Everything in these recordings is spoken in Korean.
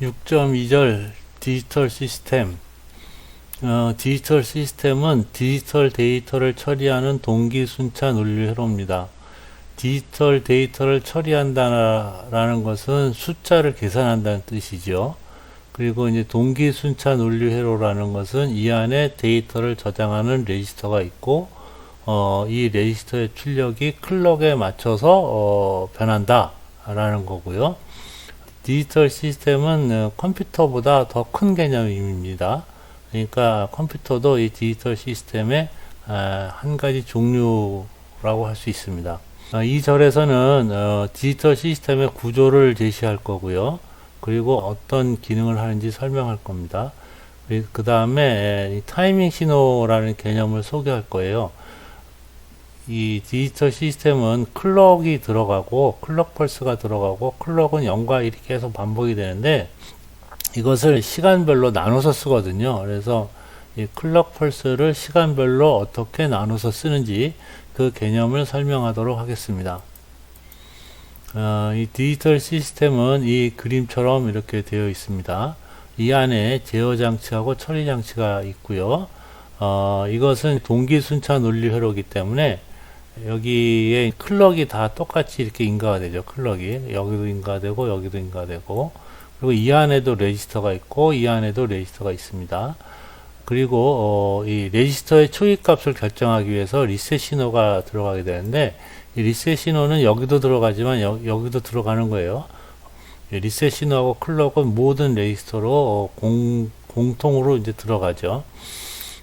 6.2절 디지털 시스템. 디지털 시스템은 디지털 데이터를 처리하는 동기순차 논리 회로입니다. 디지털 데이터를 처리한다라는 것은 숫자를 계산한다는 뜻이죠. 그리고 이제 동기순차 논리 회로라는 것은 이 안에 데이터를 저장하는 레지스터가 있고, 이 레지스터의 출력이 클럭에 맞춰서 변한다라는 거고요. 디지털 시스템은 컴퓨터보다 더 큰 개념입니다. 그러니까 컴퓨터도 이 디지털 시스템의 한 가지 종류라고 할 수 있습니다. 이 절에서는 디지털 시스템의 구조를 제시할 거고요. 그리고 어떤 기능을 하는지 설명할 겁니다. 그 다음에 타이밍 신호라는 개념을 소개할 거예요. 이 디지털 시스템은 클럭이 들어가고 클럭 펄스가 들어가고 클럭은 0과 1이 계속 반복이 되는데 이것을 시간별로 나눠서 쓰거든요. 그래서 이 클럭 펄스를 시간별로 어떻게 나눠서 쓰는지 그 개념을 설명하도록 하겠습니다. 이 디지털 시스템은 이 그림처럼 이렇게 되어 있습니다. 이 안에 제어 장치하고 처리 장치가 있고요. 이것은 동기순차 논리 회로이기 때문에 여기에 클럭이 다 똑같이 이렇게 인가가 되죠. 클럭이 여기도 인가되고 여기도 인가되고, 그리고 이 안에도 레지스터가 있고 이 안에도 레지스터가 있습니다. 그리고 이 레지스터의 초기값을 결정하기 위해서 리셋 신호가 들어가게 되는데, 이 리셋 신호는 여기도 들어가지만 여기도 들어가는 거예요. 리셋 신호하고 클럭은 모든 레지스터로 공통으로 이제 들어가죠.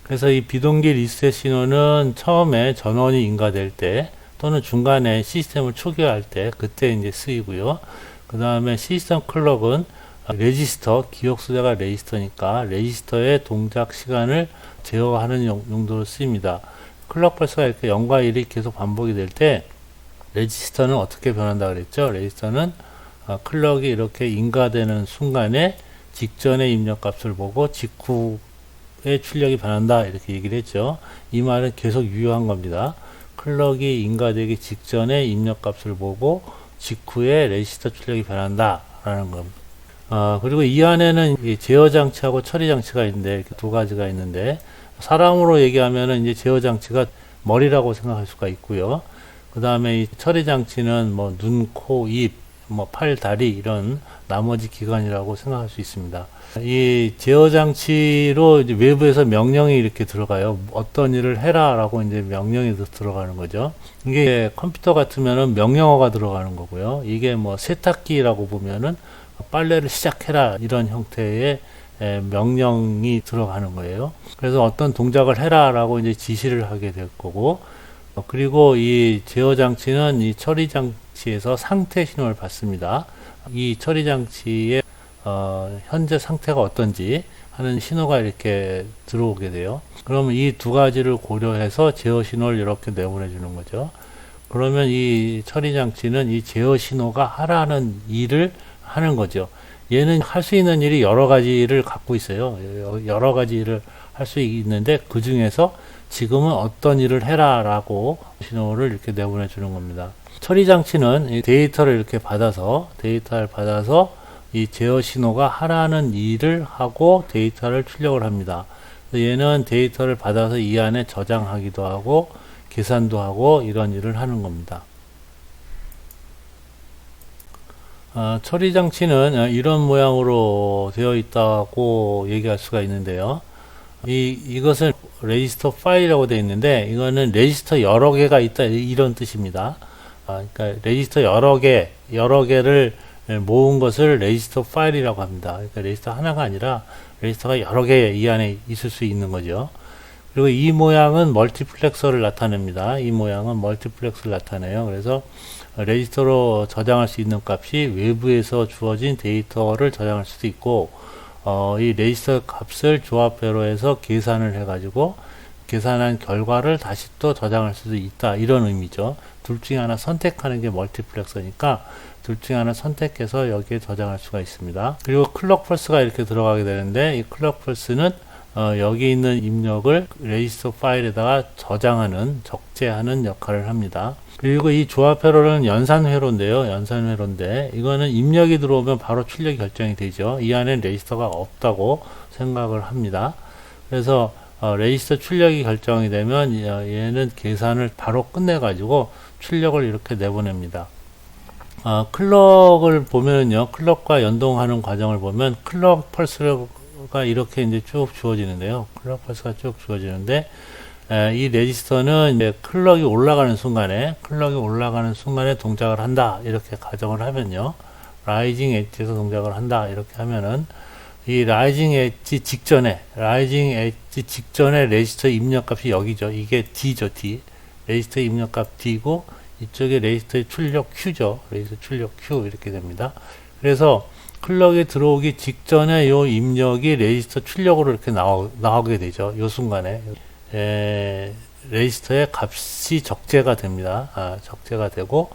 그래서 이 비동기 리셋 신호는 처음에 전원이 인가될 때 또는 중간에 시스템을 초기화할 때 그때 이제 쓰이고요. 그 다음에 시스템 클럭은 레지스터, 기억 수자가 레지스터니까 레지스터의 동작 시간을 제어하는 용도로 쓰입니다. 클럭 펄스가 이렇게 0과 1이 계속 반복이 될 때 레지스터는 어떻게 변한다 그랬죠? 레지스터는 클럭이 이렇게 인가되는 순간에 직전의 입력값을 보고 직후의 출력이 변한다 이렇게 얘기를 했죠. 이 말은 계속 유효한 겁니다. 클럭이 인가되기 직전에 입력값을 보고 직후에 레지스터 출력이 변한다 라는 겁니다. 그리고 이 안에는 이 제어 장치하고 처리 장치가 있는데 이렇게 두 가지가 있는데, 사람으로 얘기하면은 이제 제어 장치가 머리라고 생각할 수가 있고요. 그 다음에 이 처리 장치는 뭐 눈, 코, 입, 뭐 팔, 다리 이런 나머지 기관이라고 생각할 수 있습니다. 이 제어 장치로 이제 외부에서 명령이 이렇게 들어가요. 어떤 일을 해라라고 이제 명령이 들어가는 거죠. 이게 컴퓨터 같으면은 명령어가 들어가는 거고요. 이게 뭐 세탁기라고 보면은 빨래를 시작해라 이런 형태의 명령이 들어가는 거예요. 그래서 어떤 동작을 해라 라고 이제 지시를 하게 될 거고, 그리고 이 제어 장치는 이 처리 장치에서 상태 신호를 받습니다. 이 처리 장치의 현재 상태가 어떤지 하는 신호가 이렇게 들어오게 돼요. 그러면 이 두 가지를 고려해서 제어 신호를 이렇게 내보내 주는 거죠. 그러면 이 처리 장치는 이 제어 신호가 하라는 일을 하는 거죠. 얘는 할 수 있는 일이 여러 가지를 갖고 있어요. 여러 가지 일을 할 수 있는데 그 중에서 지금은 어떤 일을 해라 라고 신호를 이렇게 내보내 주는 겁니다. 처리 장치는 데이터를 이렇게 받아서 이 제어 신호가 하라는 일을 하고 데이터를 출력을 합니다. 얘는 데이터를 받아서 이 안에 저장하기도 하고 계산도 하고 이런 일을 하는 겁니다. 처리 장치는 이런 모양으로 되어 있다고 얘기할 수가 있는데요. 이것은 레지스터 파일이라고 되어 있는데, 이거는 레지스터 여러 개가 있다 이런 뜻입니다. 그러니까 레지스터 여러 개를 모은 것을 레지스터 파일이라고 합니다. 그러니까 레지스터 하나가 아니라 레지스터가 여러 개 이 안에 있을 수 있는 거죠. 그리고 이 모양은 멀티플렉서를 나타냅니다. 이 모양은 멀티플렉서를 나타내요. 그래서 레지스터로 저장할 수 있는 값이 외부에서 주어진 데이터를 저장할 수도 있고, 이 레지스터 값을 조합배로 해서 계산을 해가지고 계산한 결과를 다시 또 저장할 수도 있다 이런 의미죠. 둘 중에 하나 선택하는 게 멀티플렉서니까 둘 중에 하나 선택해서 여기에 저장할 수가 있습니다. 그리고 클럭 펄스가 이렇게 들어가게 되는데, 이 클럭 펄스는 여기 있는 입력을 레지스터 파일에다가 저장하는, 적재하는 역할을 합니다. 그리고 이 조합 회로는 연산 회로인데요. 연산 회로인데 이거는 입력이 들어오면 바로 출력이 결정이 되죠. 이 안에 레지스터가 없다고 생각을 합니다. 그래서 레지스터 출력이 결정이 되면 얘는 계산을 바로 끝내 가지고 출력을 이렇게 내보냅니다. 클럭을 보면요, 클럭과 연동하는 과정을 보면 클럭 펄스가 이렇게 이제 쭉 주어지는데요. 클럭 펄스가 쭉 주어지는데 이 레지스터는 이제 클럭이 올라가는 순간에 동작을 한다 이렇게 가정을 하면요, 라이징 엣지에서 동작을 한다 이렇게 하면은 이 라이징 엣지 직전에 레지스터 입력값이 여기죠. 이게 D죠. D 레지스터 입력값 D고 이쪽에 레지스터의 출력 Q죠. 레지스터 출력 Q 이렇게 됩니다. 그래서 클럭이 들어오기 직전에 요 입력이 레지스터 출력으로 이렇게 나오게 되죠. 요 순간에 레지스터의 값이 적재가 됩니다. 적재가 되고,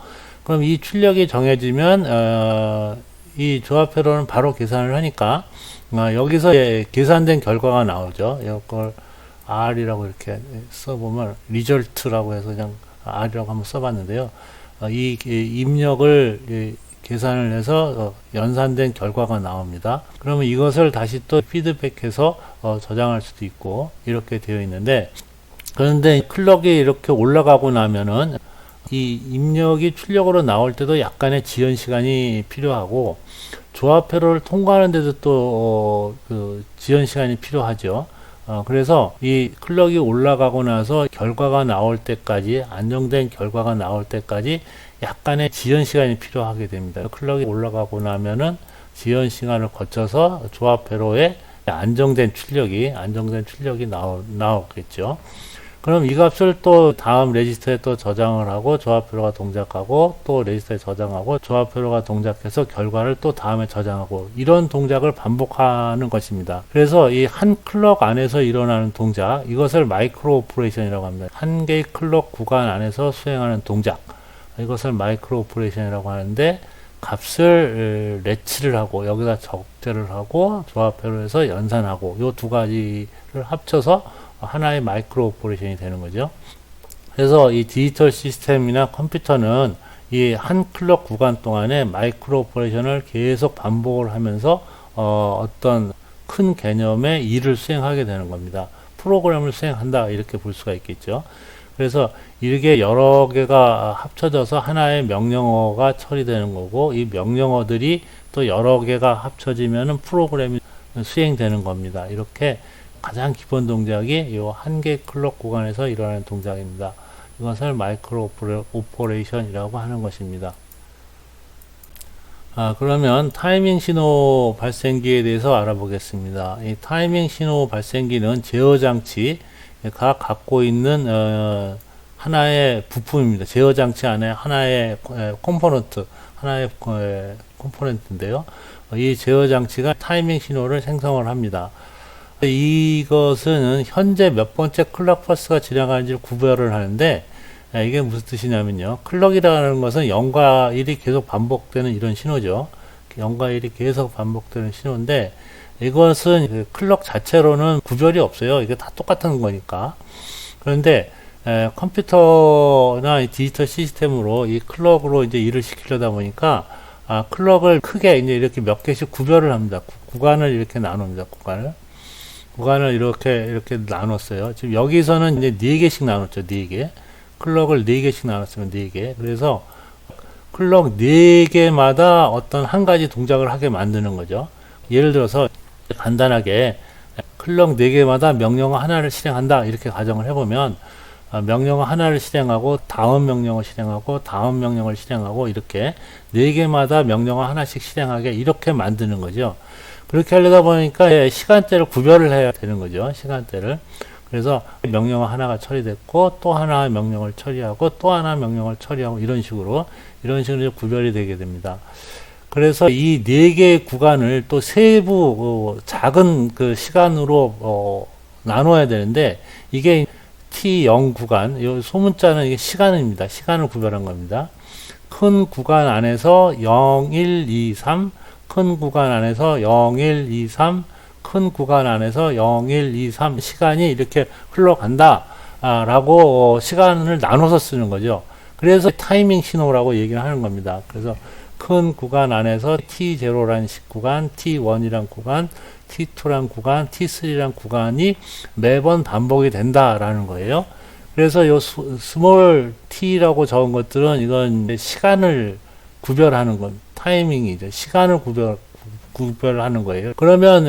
그럼 이 출력이 정해지면 이 조합 회로는 바로 계산을 하니까 여기서 계산된 결과가 나오죠. 이걸 R이라고 이렇게 써보면 리절트라고 해서 그냥 R이라고 한번 써봤는데요. 이 입력을 계산을 해서 연산된 결과가 나옵니다. 그러면 이것을 다시 또 피드백해서 저장할 수도 있고 이렇게 되어 있는데, 그런데 클럭이 이렇게 올라가고 나면은 이 입력이 출력으로 나올 때도 약간의 지연 시간이 필요하고, 조합 회로를 통과하는 데도 또 그 지연 시간이 필요하죠. 그래서 이 클럭이 올라가고 나서 결과가 나올 때까지, 안정된 결과가 나올 때까지 약간의 지연 시간이 필요하게 됩니다. 클럭이 올라가고 나면은 지연 시간을 거쳐서 조합 회로에 안정된 출력이 나오겠죠. 그럼 이 값을 또 다음 레지스터에 또 저장을 하고, 조합 회로가 동작하고, 또 레지스터에 저장하고, 조합 회로가 동작해서 결과를 또 다음에 저장하고, 이런 동작을 반복하는 것입니다. 그래서 이 한 클럭 안에서 일어나는 동작, 이것을 마이크로 오퍼레이션이라고 합니다. 한 개의 클럭 구간 안에서 수행하는 동작, 이것을 마이크로 오퍼레이션이라고 하는데, 값을 레치를 하고 여기다 적재를 하고 조합 회로에서 연산하고, 이 두 가지를 합쳐서 하나의 마이크로 오퍼레이션이 되는 거죠. 그래서 이 디지털 시스템이나 컴퓨터는 이 한 클럭 구간 동안에 마이크로 오퍼레이션을 계속 반복을 하면서 어떤 큰 개념의 일을 수행하게 되는 겁니다. 프로그램을 수행한다 이렇게 볼 수가 있겠죠. 그래서 이게 여러 개가 합쳐져서 하나의 명령어가 처리되는 거고, 이 명령어들이 또 여러 개가 합쳐지면은 프로그램이 수행되는 겁니다. 이렇게 가장 기본 동작이 이 한 개 클럭 구간에서 일어나는 동작입니다. 이것을 마이크로 오퍼레이션이라고 하는 것입니다. 그러면 타이밍 신호 발생기에 대해서 알아보겠습니다. 이 타이밍 신호 발생기는 제어 장치가 갖고 있는 하나의 부품입니다. 제어 장치 안에 하나의 컴포넌트인데요. 이 제어 장치가 타이밍 신호를 생성을 합니다. 이것은 현재 몇 번째 클럭 펄스가 지나가는지를 구별을 하는데, 이게 무슨 뜻이냐면요, 클럭이라는 것은 0과 1이 계속 반복되는 이런 신호죠. 0과 1이 계속 반복되는 신호인데, 이것은 그 클럭 자체로는 구별이 없어요. 이게 다 똑같은 거니까. 그런데 컴퓨터나 디지털 시스템으로 이 클럭으로 이제 일을 시키려다 보니까 클럭을 크게 이제 이렇게 몇 개씩 구별을 합니다. 구간을 이렇게 나눕니다. 구간을 이렇게 나눴어요. 지금 여기서는 이제 4개씩 나눴죠. 4개. 클럭을 4개씩 나눴으면 4개. 그래서 클럭 4개마다 어떤 한 가지 동작을 하게 만드는 거죠. 예를 들어서 간단하게 클럭 4개마다 명령어 하나를 실행한다 이렇게 가정을 해보면, 명령어 하나를 실행하고 다음 명령어 실행하고 다음 명령을 실행하고 이렇게 4개마다 명령어 하나씩 실행하게 이렇게 만드는 거죠. 그렇게 하려다 보니까 시간대를 구별을 해야 되는 거죠. 시간대를. 그래서 명령어 하나가 처리됐고 또 하나 명령을 처리하고 또 하나 명령을 처리하고 이런 식으로 구별이 되게 됩니다. 그래서 이 4개의 구간을 또 세부 작은 그 시간으로 나눠야 되는데, 이게 T0 구간, 이 소문자는 이게 시간입니다. 시간을 구별한 겁니다. 큰 구간 안에서 0, 1, 2, 3, 큰 구간 안에서 0, 1, 2, 3, 큰 구간 안에서 0, 1, 2, 3 시간이 이렇게 흘러간다 라고 시간을 나눠서 쓰는 거죠. 그래서 타이밍 신호라고 얘기를 하는 겁니다. 그래서 큰 구간 안에서 T0란 구간, T1이란 구간, T2란 구간, T3란 구간이 매번 반복이 된다라는 거예요. 그래서 요 스몰 t라고 적은 것들은 이건 시간을 구별하는 건 타이밍이죠. 시간을 구별하는 거예요. 그러면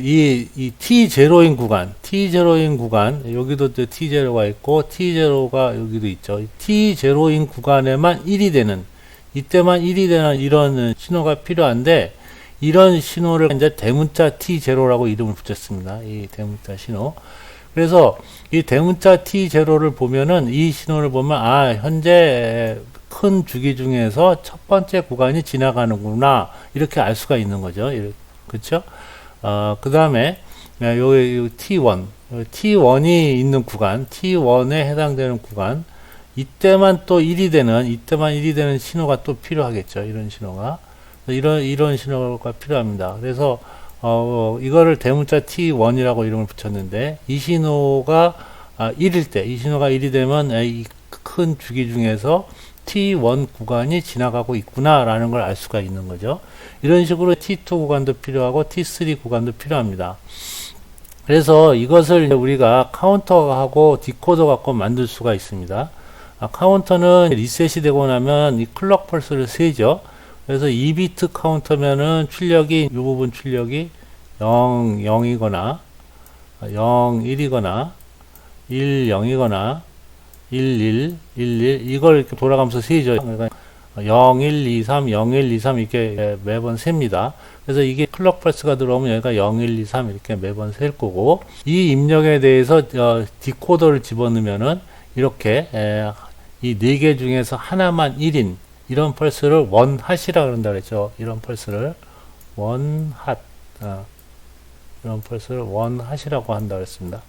이 T0인 구간, 여기도 T0가 있고 T0가 여기도 있죠. T0인 구간에만 1이 되는, 이때만 1이 되는 이런 신호가 필요한데, 이런 신호를 이제 대문자 T0라고 이름을 붙였습니다. 이 대문자 신호. 그래서 이 대문자 T0를 보면은, 이 신호를 보면 현재 큰 주기 중에서 첫 번째 구간이 지나가는구나 이렇게 알 수가 있는 거죠. 그렇죠? 그 다음에 요 T1이 있는 구간, T1에 해당되는 구간, 이때만 1이 되는 신호가 또 필요하겠죠. 이런 신호가 이런 신호가 필요합니다. 그래서 이거를 대문자 T1이라고 이름을 붙였는데, 이 신호가 1이 되면 이 큰 주기 중에서 T1 구간이 지나가고 있구나 라는 걸 알 수가 있는 거죠. 이런 식으로 T2 구간도 필요하고 T3 구간도 필요합니다. 그래서 이것을 우리가 카운터하고 디코더 갖고 만들 수가 있습니다. 카운터는 리셋이 되고 나면 이 클럭 펄스를 세죠. 그래서 2비트 카운터면은 이 부분 출력이 0, 0이거나 0, 1이거나 1, 0이거나 1, 1, 1, 1 이걸 이렇게 돌아가면서 세죠. 그러니까 0, 1, 2, 3, 0, 1, 2, 3 이렇게 매번 셉니다. 그래서 이게 클럭 펄스가 들어오면 여기가 0, 1, 2, 3 이렇게 매번 셀 거고, 이 입력에 대해서 디코더를 집어넣으면은 이렇게 이 4개 중에서 하나만 1인 이런 펄스를 원핫이라 그런다 그랬죠. 이런 펄스를 원핫, 이런 펄스를 원핫이라고 한다 그랬습니다.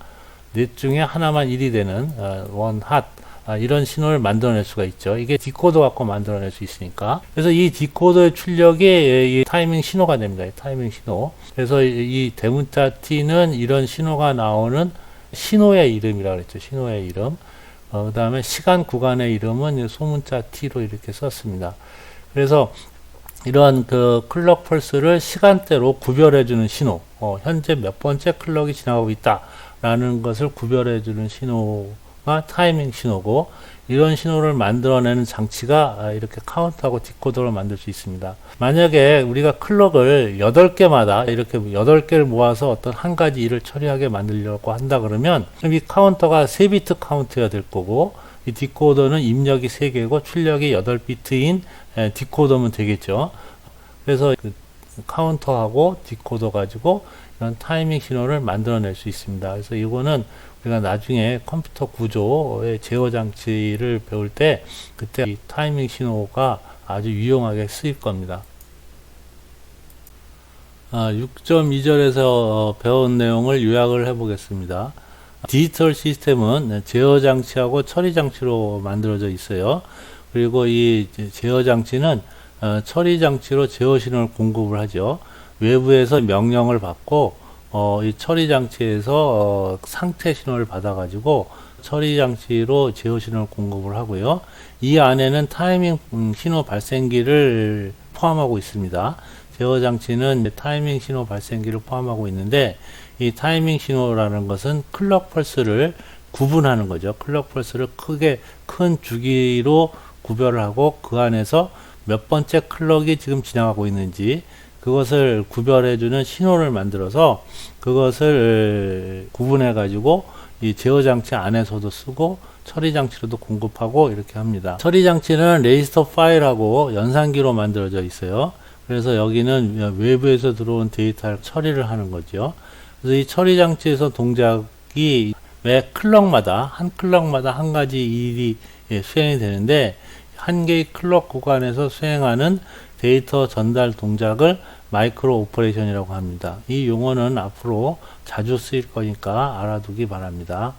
넷 중에 하나만 1이 되는 원핫, 이런 신호를 만들어낼 수가 있죠. 이게 디코더 갖고 만들어낼 수 있으니까. 그래서 이 디코더의 출력이 이 타이밍 신호가 됩니다. 이 타이밍 신호. 그래서 이 대문자 T는 이런 신호가 나오는 신호의 이름이라고 그랬죠. 신호의 이름. 그 다음에 시간 구간의 이름은 소문자 T로 이렇게 썼습니다. 그래서 이러한 그 클럭 펄스를 시간대로 구별해주는 신호, 현재 몇 번째 클럭이 지나가고 있다 라는 것을 구별해주는 신호가 타이밍 신호고, 이런 신호를 만들어내는 장치가 이렇게 카운트하고 디코더를 만들 수 있습니다. 만약에 우리가 클럭을 8개마다 이렇게 8개를 모아서 어떤 한 가지 일을 처리하게 만들려고 한다 그러면, 이 카운터가 3비트 카운트가 될 거고, 이 디코더는 입력이 3개고 출력이 8비트인 디코더면 되겠죠. 그래서 그 카운터하고 디코더 가지고 이런 타이밍 신호를 만들어낼 수 있습니다. 그래서 이거는 우리가 나중에 컴퓨터 구조의 제어 장치를 배울 때 그때 이 타이밍 신호가 아주 유용하게 쓰일 겁니다. 6.2절에서 배운 내용을 요약을 해 보겠습니다. 디지털 시스템은 제어 장치하고 처리 장치로 만들어져 있어요. 그리고 이 제어 장치는 처리 장치로 제어 신호를 공급을 하죠. 외부에서 명령을 받고 이 처리 장치에서 상태 신호를 받아 가지고 처리 장치로 제어 신호를 공급을 하고요. 이 안에는 타이밍 신호 발생기를 포함하고 있습니다. 제어 장치는 타이밍 신호 발생기를 포함하고 있는데, 이 타이밍 신호라는 것은 클럭 펄스를 구분하는 거죠. 클럭 펄스를 큰 주기로 구별을 하고, 그 안에서 몇 번째 클럭이 지금 지나가고 있는지 그것을 구별해주는 신호를 만들어서 그것을 구분해 가지고 이 제어 장치 안에서도 쓰고 처리 장치로도 공급하고 이렇게 합니다. 처리 장치는 레지스터 파일하고 연산기로 만들어져 있어요. 그래서 여기는 외부에서 들어온 데이터를 처리를 하는 거죠. 그래서 이 처리 장치에서 동작이 매 클럭마다 한 가지 일이 수행이 되는데, 한 개의 클럭 구간에서 수행하는 데이터 전달 동작을 마이크로 오퍼레이션이라고 합니다. 이 용어는 앞으로 자주 쓰일 거니까 알아두기 바랍니다.